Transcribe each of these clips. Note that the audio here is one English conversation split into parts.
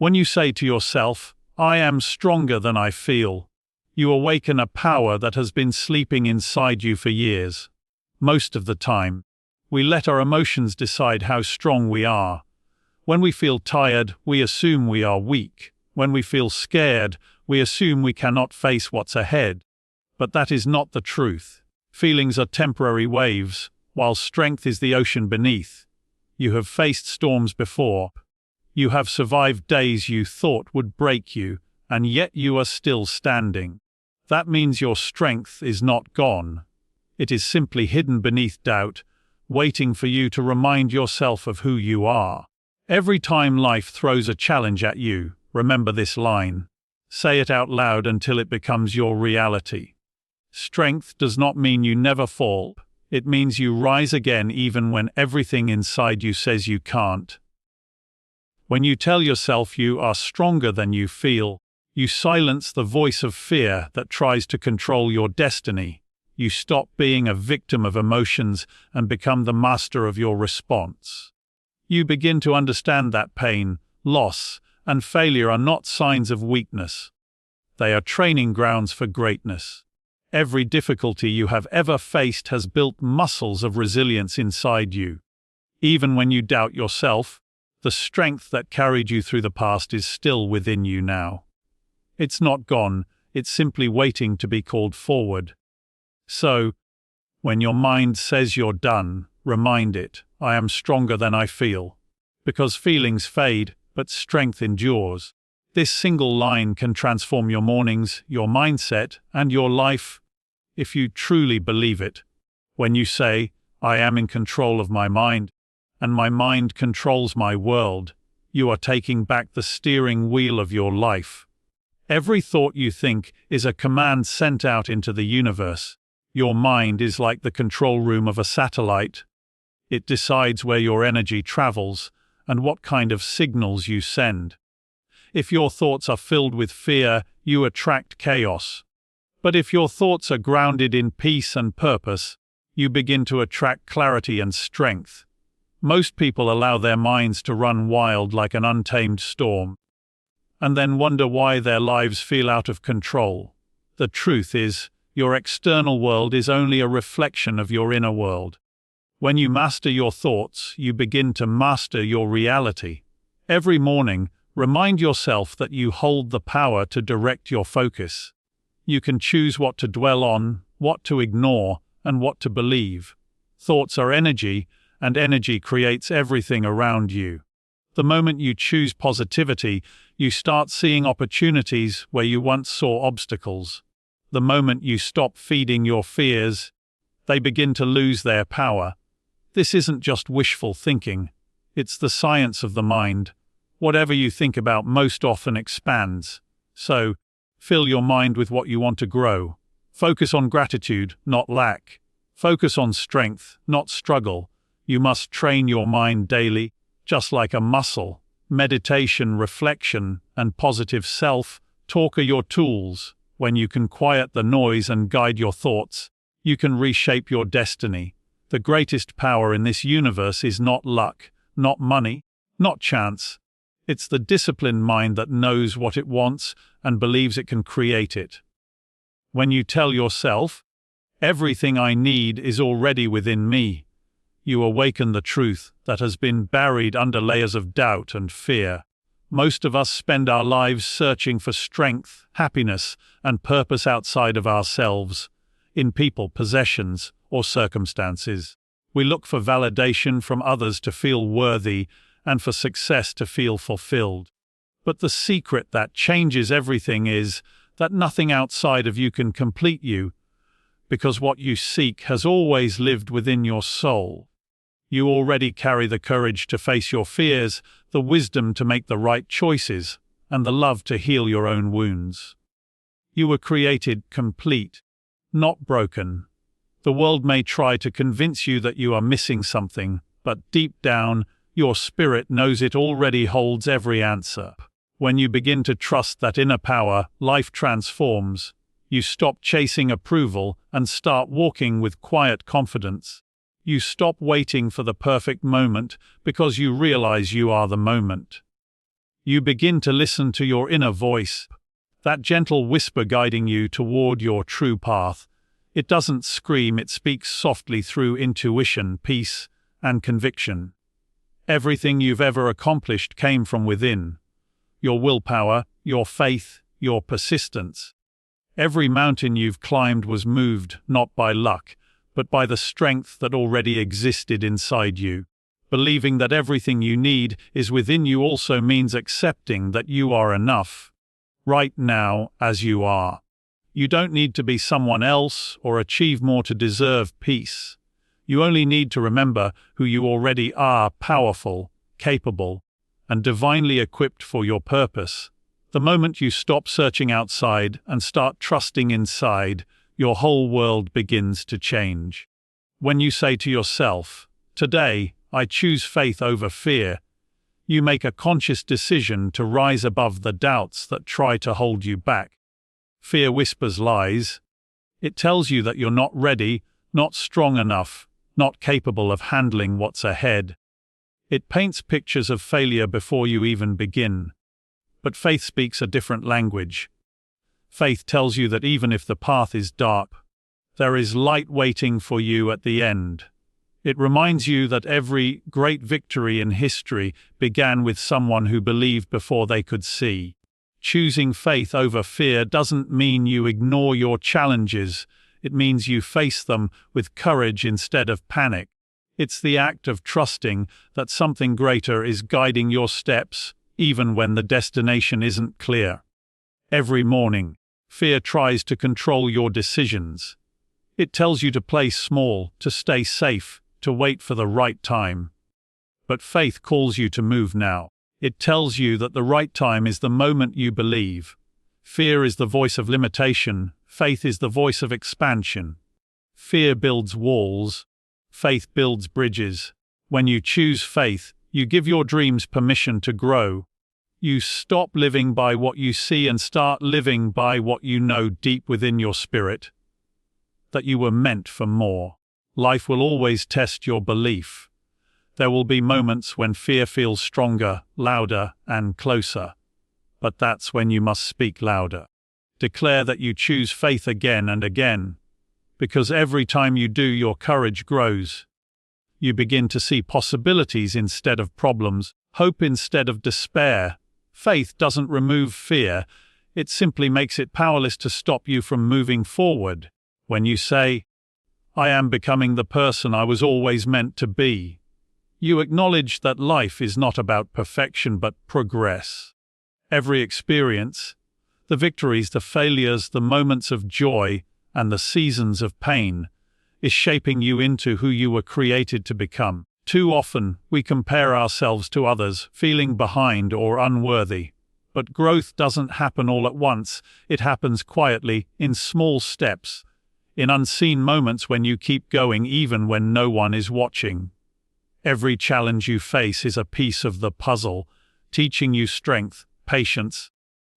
When you say to yourself, "I am stronger than I feel," you awaken a power that has been sleeping inside you for years. Most of the time, we let our emotions decide how strong we are. When we feel tired, we assume we are weak. When we feel scared, we assume we cannot face what's ahead. But that is not the truth. Feelings are temporary waves, while strength is the ocean beneath. You have faced storms before. You have survived days you thought would break you, and yet you are still standing. That means your strength is not gone. It is simply hidden beneath doubt, waiting for you to remind yourself of who you are. Every time life throws a challenge at you, remember this line. Say it out loud until it becomes your reality. Strength does not mean you never fall. It means you rise again even when everything inside you says you can't. When you tell yourself you are stronger than you feel, you silence the voice of fear that tries to control your destiny. You stop being a victim of emotions and become the master of your response. You begin to understand that pain, loss, and failure are not signs of weakness. They are training grounds for greatness. Every difficulty you have ever faced has built muscles of resilience inside you. Even when you doubt yourself, the strength that carried you through the past is still within you now. It's not gone, it's simply waiting to be called forward. So, when your mind says you're done, remind it, I am stronger than I feel. Because feelings fade, but strength endures. This single line can transform your mornings, your mindset, and your life, if you truly believe it. When you say, I am in control of my mind, and my mind controls my world, you are taking back the steering wheel of your life. Every thought you think is a command sent out into the universe. Your mind is like the control room of a satellite. It decides where your energy travels and what kind of signals you send. If your thoughts are filled with fear, you attract chaos. But if your thoughts are grounded in peace and purpose, you begin to attract clarity and strength. Most people allow their minds to run wild like an untamed storm, and then wonder why their lives feel out of control. The truth is, your external world is only a reflection of your inner world. When you master your thoughts, you begin to master your reality. Every morning, remind yourself that you hold the power to direct your focus. You can choose what to dwell on, what to ignore, and what to believe. Thoughts are energy, and energy creates everything around you. The moment you choose positivity, you start seeing opportunities where you once saw obstacles. The moment you stop feeding your fears, they begin to lose their power. This isn't just wishful thinking. It's the science of the mind. Whatever you think about most often expands. So, fill your mind with what you want to grow. Focus on gratitude, not lack. Focus on strength, not struggle. You must train your mind daily, just like a muscle. Meditation, reflection, and positive self-talk are your tools. When you can quiet the noise and guide your thoughts, you can reshape your destiny. The greatest power in this universe is not luck, not money, not chance. It's the disciplined mind that knows what it wants and believes it can create it. When you tell yourself, everything I need is already within me, you awaken the truth that has been buried under layers of doubt and fear. Most of us spend our lives searching for strength, happiness, and purpose outside of ourselves, in people, possessions, or circumstances. We look for validation from others to feel worthy, and for success to feel fulfilled. But the secret that changes everything is that nothing outside of you can complete you, because what you seek has always lived within your soul. You already carry the courage to face your fears, the wisdom to make the right choices, and the love to heal your own wounds. You were created complete, not broken. The world may try to convince you that you are missing something, but deep down, your spirit knows it already holds every answer. When you begin to trust that inner power, life transforms. You stop chasing approval and start walking with quiet confidence. You stop waiting for the perfect moment because you realize you are the moment. You begin to listen to your inner voice, that gentle whisper guiding you toward your true path. It doesn't scream, it speaks softly through intuition, peace, and conviction. Everything you've ever accomplished came from within. Your willpower, your faith, your persistence. Every mountain you've climbed was moved not by luck, but by the strength that already existed inside you. Believing that everything you need is within you also means accepting that you are enough, right now as you are. You don't need to be someone else or achieve more to deserve peace. You only need to remember who you already are: powerful, capable, and divinely equipped for your purpose. The moment you stop searching outside and start trusting inside, your whole world begins to change. When you say to yourself, "Today, I choose faith over fear," you make a conscious decision to rise above the doubts that try to hold you back. Fear whispers lies. It tells you that you're not ready, not strong enough, not capable of handling what's ahead. It paints pictures of failure before you even begin. But faith speaks a different language. Faith tells you that even if the path is dark, there is light waiting for you at the end. It reminds you that every great victory in history began with someone who believed before they could see. Choosing faith over fear doesn't mean you ignore your challenges. It means you face them with courage instead of panic. It's the act of trusting that something greater is guiding your steps, even when the destination isn't clear. Every morning, fear tries to control your decisions. It tells you to play small, to stay safe, to wait for the right time. But faith calls you to move now. It tells you that the right time is the moment you believe. Fear is the voice of limitation. Faith is the voice of expansion. Fear builds walls. Faith builds bridges. When you choose faith, you give your dreams permission to grow. You stop living by what you see and start living by what you know deep within your spirit. That you were meant for more. Life will always test your belief. There will be moments when fear feels stronger, louder, and closer. But that's when you must speak louder. Declare that you choose faith again and again. Because every time you do, your courage grows. You begin to see possibilities instead of problems, hope instead of despair. Faith doesn't remove fear. It simply makes it powerless to stop you from moving forward. When you say, "I am becoming the person I was always meant to be," you acknowledge that life is not about perfection but progress. Every experience, the victories, the failures, the moments of joy, and the seasons of pain, is shaping you into who you were created to become. Too often, we compare ourselves to others, feeling behind or unworthy. But growth doesn't happen all at once. It happens quietly, in small steps, in unseen moments when you keep going even when no one is watching. Every challenge you face is a piece of the puzzle, teaching you strength, patience,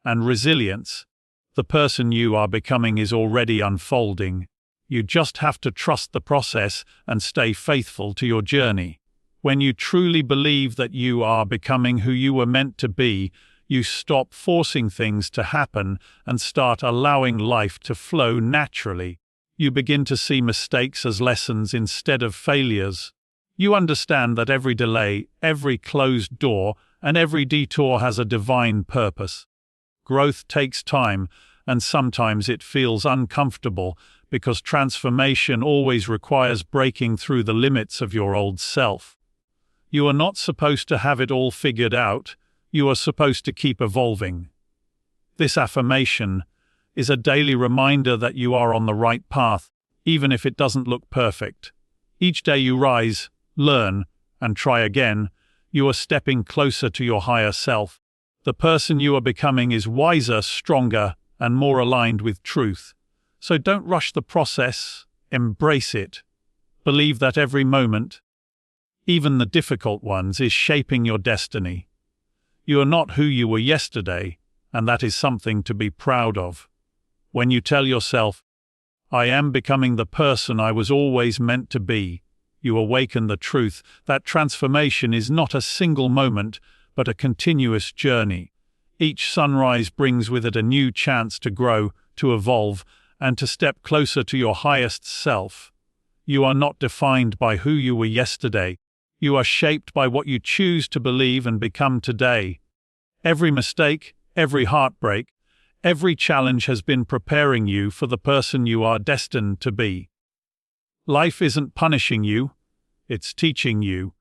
and resilience. The person you are becoming is already unfolding. You just have to trust the process and stay faithful to your journey. When you truly believe that you are becoming who you were meant to be, you stop forcing things to happen and start allowing life to flow naturally. You begin to see mistakes as lessons instead of failures. You understand that every delay, every closed door, and every detour has a divine purpose. Growth takes time, and sometimes it feels uncomfortable because transformation always requires breaking through the limits of your old self. You are not supposed to have it all figured out. You are supposed to keep evolving. This affirmation is a daily reminder that you are on the right path, even if it doesn't look perfect. Each day you rise, learn, and try again, you are stepping closer to your higher self. The person you are becoming is wiser, stronger, and more aligned with truth. So don't rush the process, embrace it. Believe that every moment, even the difficult ones, is shaping your destiny. You are not who you were yesterday, and that is something to be proud of. When you tell yourself, "I am becoming the person I was always meant to be," you awaken the truth that transformation is not a single moment, but a continuous journey. Each sunrise brings with it a new chance to grow, to evolve, and to step closer to your highest self. You are not defined by who you were yesterday. You are shaped by what you choose to believe and become today. Every mistake, every heartbreak, every challenge has been preparing you for the person you are destined to be. Life isn't punishing you, it's teaching you.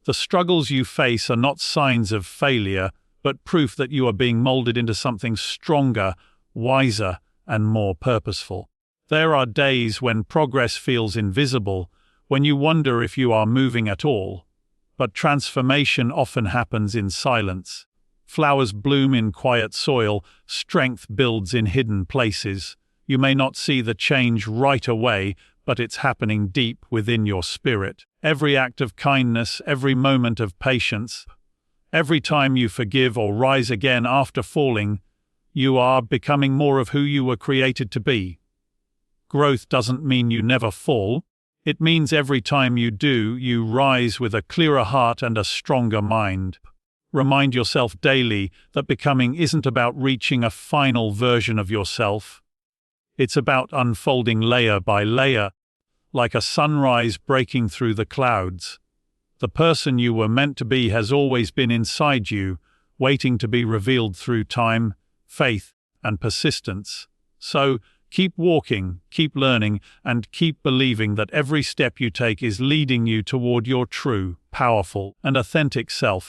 The struggles you face are not signs of failure, but proof that you are being molded into something stronger, wiser, and more purposeful. There are days when progress feels invisible, when you wonder if you are moving at all. But transformation often happens in silence. Flowers bloom in quiet soil, strength builds in hidden places. You may not see the change right away, but it's happening deep within your spirit. Every act of kindness, every moment of patience, every time you forgive or rise again after falling, you are becoming more of who you were created to be. Growth doesn't mean you never fall. It means every time you do, you rise with a clearer heart and a stronger mind. Remind yourself daily that becoming isn't about reaching a final version of yourself. It's about unfolding layer by layer, like a sunrise breaking through the clouds. The person you were meant to be has always been inside you, waiting to be revealed through time, faith, and persistence. So, keep walking, keep learning, and keep believing that every step you take is leading you toward your true, powerful, and authentic self.